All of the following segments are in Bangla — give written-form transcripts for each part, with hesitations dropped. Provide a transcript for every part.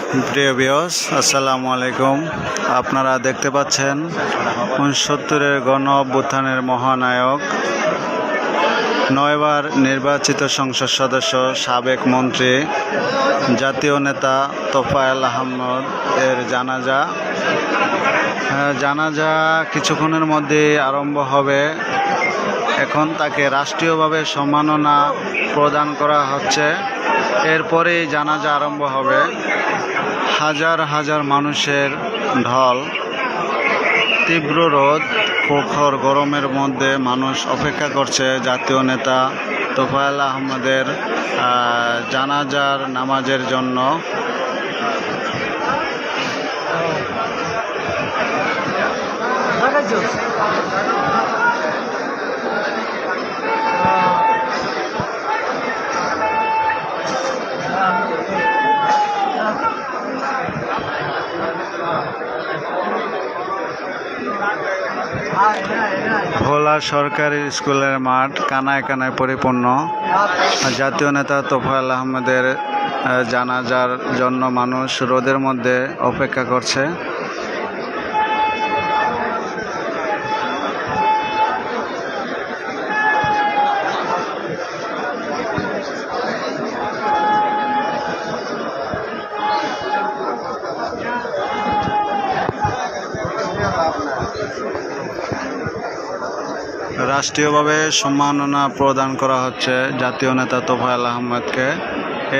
প্রিয় ভিউয়ার্স, আসসালামু আলাইকুম। আপনারা দেখতে পাচ্ছেন ৬৯-এর গণ অভ্যুত্থানের মহানায়ক, ৯বার নির্বাচিত সংসদ সদস্য, সাবেক মন্ত্রী, জাতীয় নেতা তোফায়েল আহমদ এর জানাজা কিছুক্ষণের মধ্যেই আরম্ভ হবে। এখন তাকে রাষ্ট্রীয়ভাবে সম্মাননা প্রদান করা হচ্ছে। এরপরেই জানাজা আরম্ভ হবে। হাজার হাজার মানুষের ঢল। তীব্র রোদ, প্রখর গরমের মধ্যে মানুষ অপেক্ষা করছে জাতীয় নেতা তোফায়েল আহমদের জানাজার নামাজের জন্য। ভোলা সরকারি স্কুলের মাঠ কানায় কানায় পরিপূর্ণ। জাতীয় নেতা তোফায়েল আহমদের জানাজার জন্য মানুষ রোদের মধ্যে অপেক্ষা করছে। রাষ্ট্রীয়ভাবে সম্মাননা প্রদান করা হচ্ছে জাতীয় নেতা তোফায়েল আহমদকে।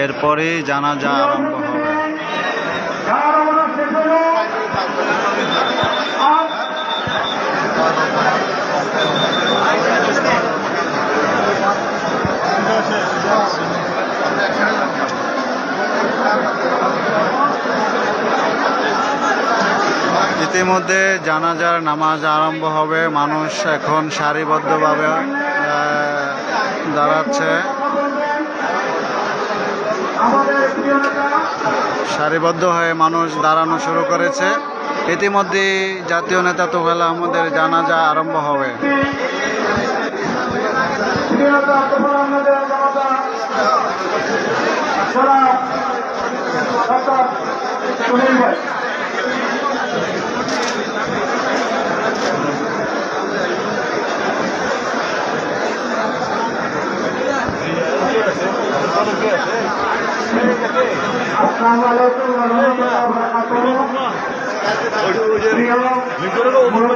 এরপরই জানাজা আরম্ভ হবে। ইতিমধ্যে জানাজার নামাজ আরম্ভ হবে। মানুষ এখন সারিবদ্ধভাবে দাঁড়াচ্ছে। সারিবদ্ধ হয়ে মানুষ দাঁড়ানো শুরু করেছে। ইতিমধ্যে জাতীয় নেতা তোফায়েল আহমদের জানাজা আরম্ভ হবে। আসসালামু আলাইকুম ওয়া রাহমাতুল্লাহি ওয়া বারাকাতুহু।